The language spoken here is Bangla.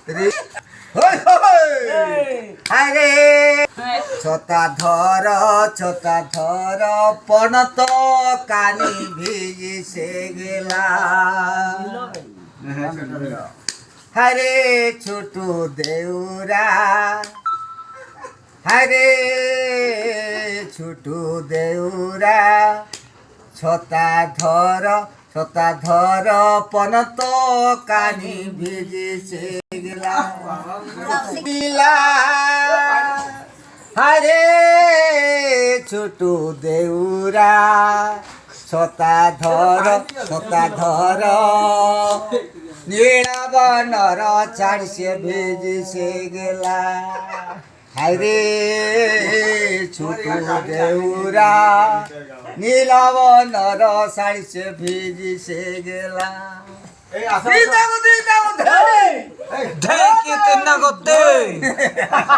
রে আরে ছতা ধর পণত কানি ভিজিছে গেলা হরে ছোট দেউরা হরে ছোট দেউরা ছতা ধর পণত কানি ভিজিছে গেলা হরে ছোট দেউরা ছতা ধর নীলাবনর ছাড়ছে ভিজিছে গেলা হরে ছোট দেউরা নীলাবনর ছাড়ছে ভিজিছে গেলা ঢেকে তেনা করতে